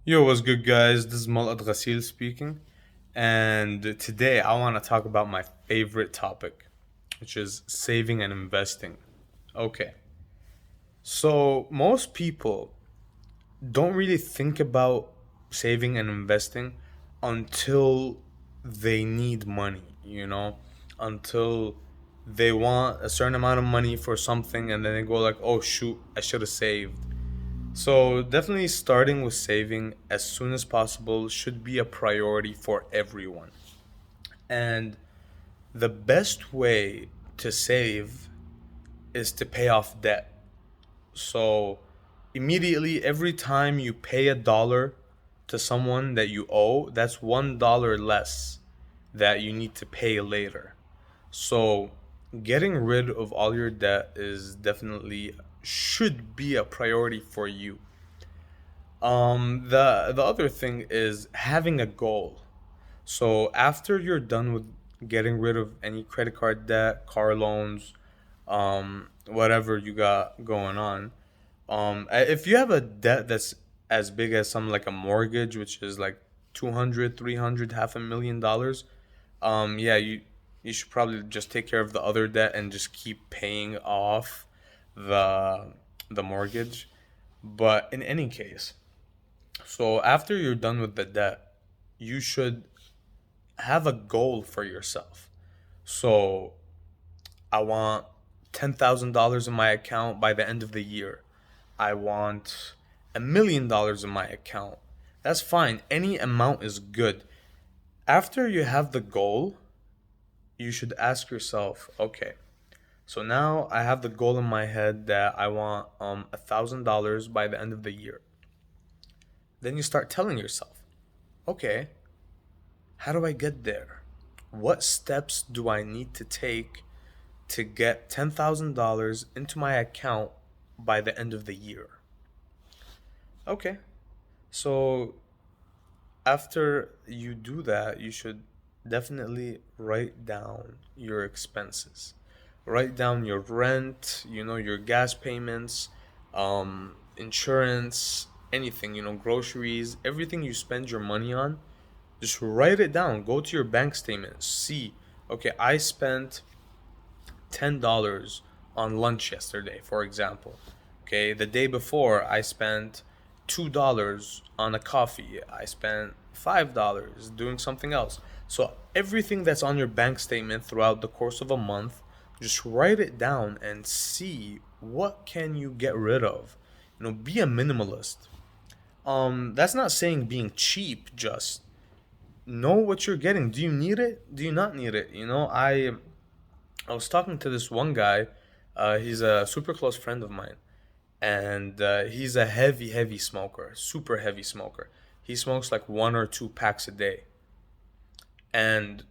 Yo, what's good, guys? This is Mulad Ghasil speaking, and today I want to talk about my favorite topic, which is saving and investing. Okay, so most people don't really think about saving and investing until they need money, until they want a certain amount of money for something, and then they go like, "Oh shoot, I should have saved." So, definitely starting with saving as soon as possible should be a priority for everyone. And the best way to save is to pay off debt. So, immediately, every time you pay $1 to someone that you owe, that's $1 less that you need to pay later. So, getting rid of all your debt is definitely should be a priority for you. The other thing is having a goal. So after you're done with getting rid of any credit card debt, car loans, whatever you got going on, if you have a debt that's as big as some like a mortgage, which is like 200, 300, half $1 million, yeah, you should probably just take care of the other debt and just keep paying off the the mortgage. But in any case, so after you're done with the debt, you should have a goal for yourself. So I want $10,000 in my account by the end of the year. I want $1 million in my account. That's fine. Any amount is good. After you have the goal, you should ask yourself, okay, so now I have the goal in my head that I want $1,000 by the end of the year. Then you start telling yourself, okay, how do I get there? What steps do I need to take to get $10,000 into my account by the end of the year? Okay, so after you do that, you should definitely write down your expenses. Write down your rent, your gas payments, insurance, anything, groceries, everything you spend your money on. Just write it down. Go to your bank statement. See, okay, I spent $10 on lunch yesterday, for example. Okay, the day before I spent $2 on a coffee. I spent $5 doing something else. So everything that's on your bank statement throughout the course of a month, just write it down and see what can you get rid of. Be a minimalist. That's not saying being cheap, just know what you're getting. Do you need it? Do you not need it? I was talking to this one guy. He's a super close friend of mine, and he's a heavy smoker, super heavy smoker. He smokes like 1 or 2 packs a day, and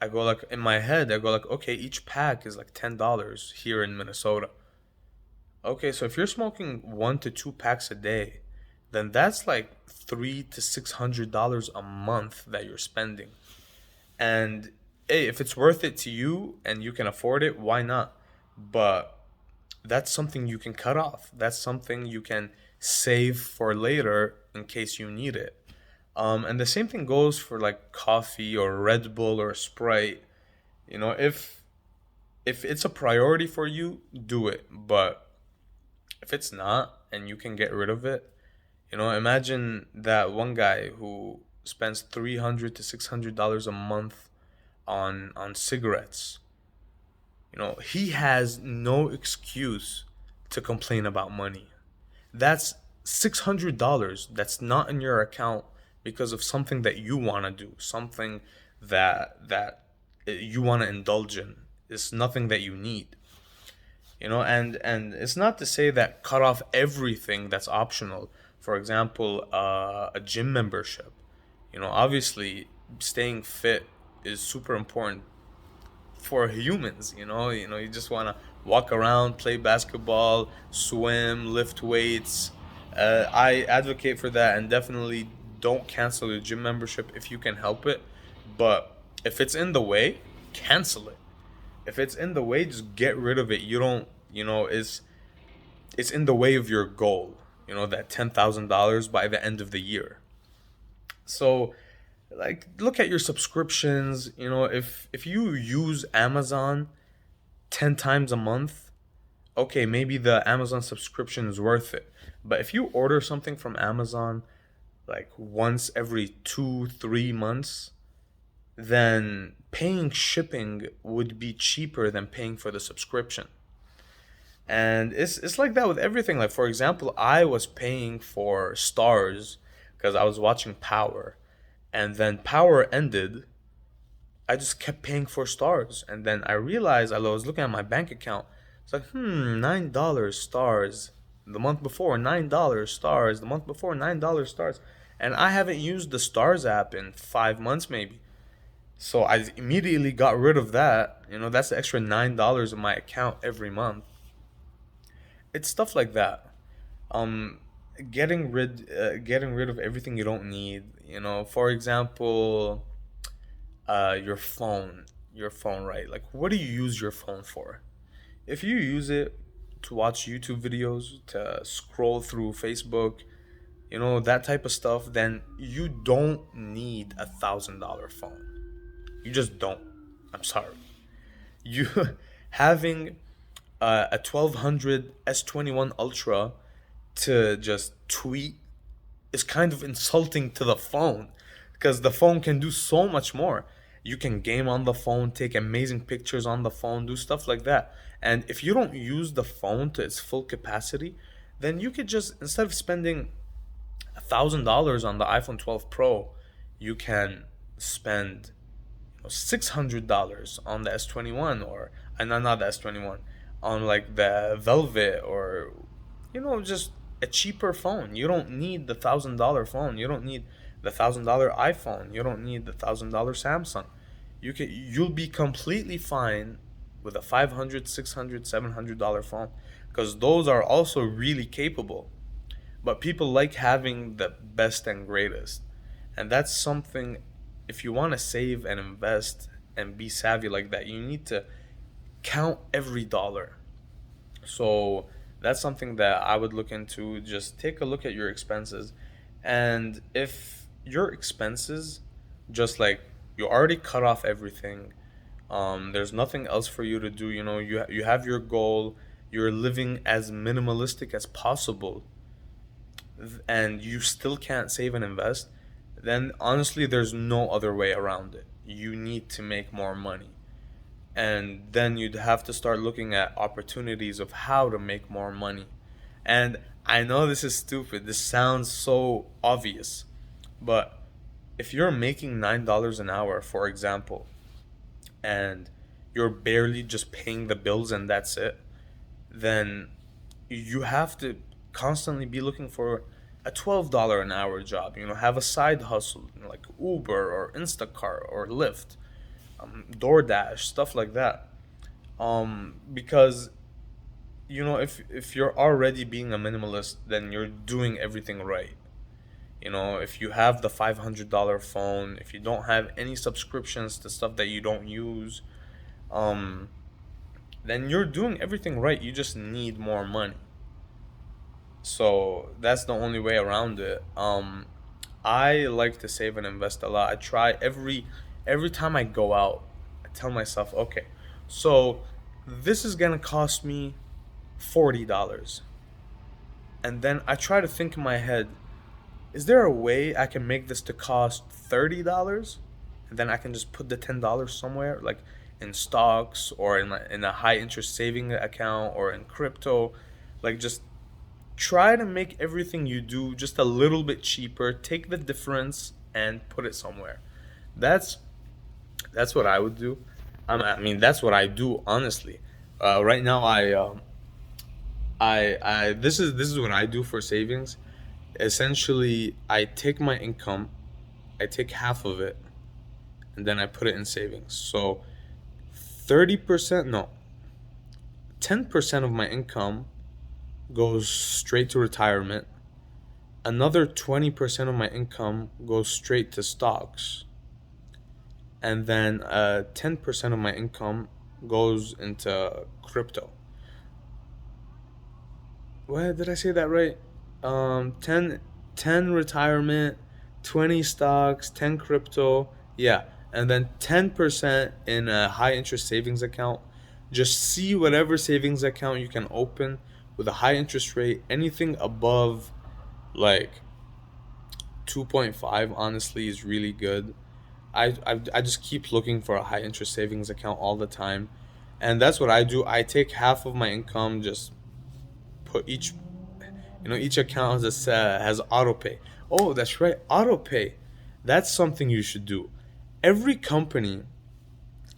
I go like in my head, I go like, okay, each pack is like $10 here in Minnesota. Okay, so if you're smoking 1 to 2 packs a day, then that's like $300 to $600 a month that you're spending. And hey, if it's worth it to you and you can afford it, why not? But that's something you can cut off. That's something you can save for later in case you need it. And the same thing goes for like coffee or Red Bull or Sprite. If it's a priority for you, do it. But if it's not and you can get rid of it, imagine that one guy who spends $300 to $600 a month on cigarettes. He has no excuse to complain about money. That's $600 that's not in your account because of something that you want to do, something that you want to indulge in. It's nothing that you need. And it's not to say that cut off everything that's optional. For example, a gym membership. Obviously, staying fit is super important for humans. You just want to walk around, play basketball, swim, lift weights. I advocate for that, and definitely don't cancel your gym membership if you can help it. But if it's in the way, cancel it. If it's in the way, just get rid of it. You don't, it's in the way of your goal. That $10,000 by the end of the year. So like look at your subscriptions, if you use Amazon 10 times a month, okay, maybe the Amazon subscription is worth it. But if you order something from Amazon like once every 2 3 months, then paying shipping would be cheaper than paying for the subscription. And it's like that with everything. Like for example, I was paying for Stars because I was watching Power, and then Power ended. I just kept paying for Stars, and then I realized I was looking at my bank account. It's like, $9 Stars the month before, $9 Stars the month before, $9 Stars, and I haven't used the Stars app in 5 months maybe. So I immediately got rid of that. That's the extra $9 in my account every month. It's stuff like that. Um, getting rid of everything you don't need. For example, your phone, right? Like, what do you use your phone for? If you use it to watch YouTube videos, to scroll through Facebook, that type of stuff, then you don't need $1,000 phone. You just don't. I'm sorry. You having a 1200 S21 Ultra to just tweet is kind of insulting to the phone, because the phone can do so much more. You can game on the phone, take amazing pictures on the phone, do stuff like that. And if you don't use the phone to its full capacity, then you could just, instead of spending $1,000 on the iPhone 12 Pro, you can spend $600 on the S21, or not the S21, on like the Velvet, or just a cheaper phone. You don't need the $1,000 phone. You don't need the $1,000 iPhone. You don't need the $1,000 Samsung. You'll be completely fine with a 500, 600, $700 phone, because those are also really capable. But people like having the best and greatest. And that's something, if you want to save and invest and be savvy like that, you need to count every dollar. So that's something that I would look into. Just take a look at your expenses. And if your expenses, just like you already cut off everything, there's nothing else for you to do, you have your goal, you're living as minimalistic as possible, and you still can't save and invest, then honestly, there's no other way around it. You need to make more money. And then you'd have to start looking at opportunities of how to make more money. And I know this is stupid. This sounds so obvious. But if you're making $9 an hour, for example, and you're barely just paying the bills and that's it, then you have to constantly be looking for a $12 an hour job. Have a side hustle, like Uber or Instacart or Lyft, DoorDash, stuff like that. Because if you're already being a minimalist, then you're doing everything right. If you have the $500 phone, if you don't have any subscriptions to stuff that you don't use, um, then you're doing everything right. You just need more money. So that's the only way around it. I like to save and invest a lot. I try every time I go out, I tell myself, okay, so this is gonna cost me $40. And then I try to think in my head, is there a way I can make this to cost $30? And then I can just put the $10 somewhere, like in stocks, or in a high interest saving account, or in crypto. Like, just try to make everything you do just a little bit cheaper. Take the difference and put it somewhere. That's that's what I would do. I mean, that's what I do honestly. Right now, this is what I do for savings. Essentially, I take my income, I take half of it, and then I put it in savings. So 30%, no, 10% of my income goes straight to retirement. Another 20% of my income goes straight to stocks. And then 10% of my income goes into crypto. What did I say that right? 10 retirement, 20 stocks, 10 crypto, yeah, and then 10% in a high interest savings account. Just see whatever savings account you can open with a high interest rate. Anything above like 2.5 honestly is really good. I just keep looking for a high interest savings account all the time. And that's what I do. I take half of my income, just put each account has auto pay. Oh, that's right, auto pay. That's something you should do. Every company,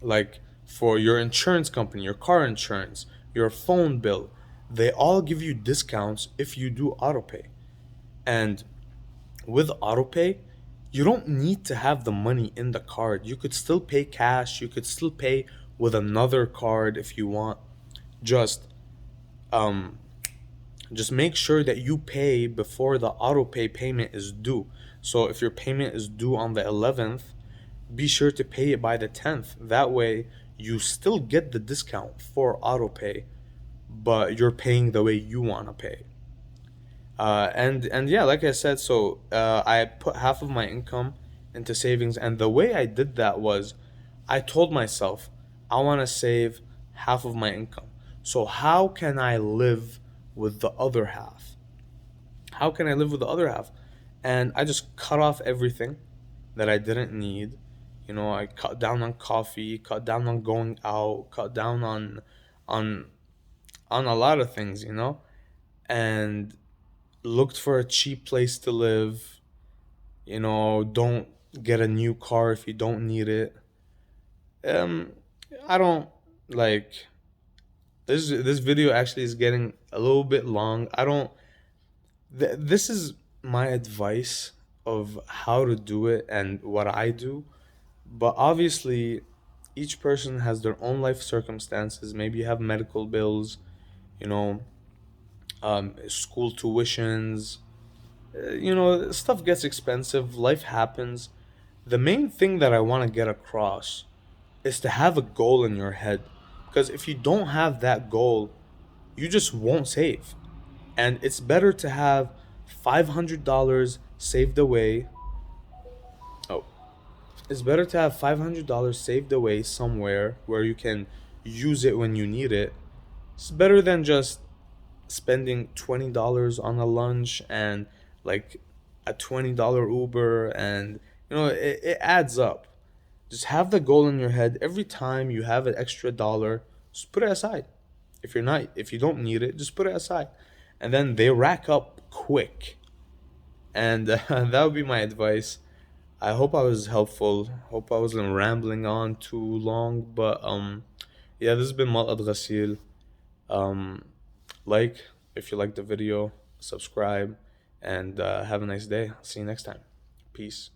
like for your insurance company, your car insurance, your phone bill, they all give you discounts if you do auto pay. And with autopay, you don't need to have the money in the card. You could still pay cash. You could still pay with another card if you want. Just um just make sure that you pay before the autopay payment is due. So if your payment is due on the 11th, be sure to pay it by the 10th. That way you still get the discount for autopay, but you're paying the way you want to pay. And yeah, like I said, so I put half of my income into savings, and the way I did that was, I told myself I want to save half of my income. So how can I live with the other half? How can I live with the other half? And I just cut off everything that I didn't need. I cut down on coffee, cut down on going out, cut down on on a lot of things, and looked for a cheap place to live. Don't get a new car if you don't need it. Um, I don't like this video actually is getting a little bit long. I don't this is my advice of how to do it and what I do, but obviously each person has their own life circumstances. Maybe you have medical bills, you know, school tuitions, stuff gets expensive, life happens. The main thing that I want to get across is to have a goal in your head. Because if you don't have that goal, you just won't save. And it's better to have $500 saved away. Oh, it's better to have $500 saved away somewhere where you can use it when you need it. It's better than just spending $20 on a lunch and like a $20 Uber, and it adds up. Just have the goal in your head. Every time you have an extra dollar, just put it aside. If you don't need it, just put it aside. And then they rack up quick. And that would be my advice. I hope I was helpful. Hope I wasn't rambling on too long, but yeah, this has been Mal Ghasil. Um like if you like the video, subscribe, and have a nice day. See you next time. Peace.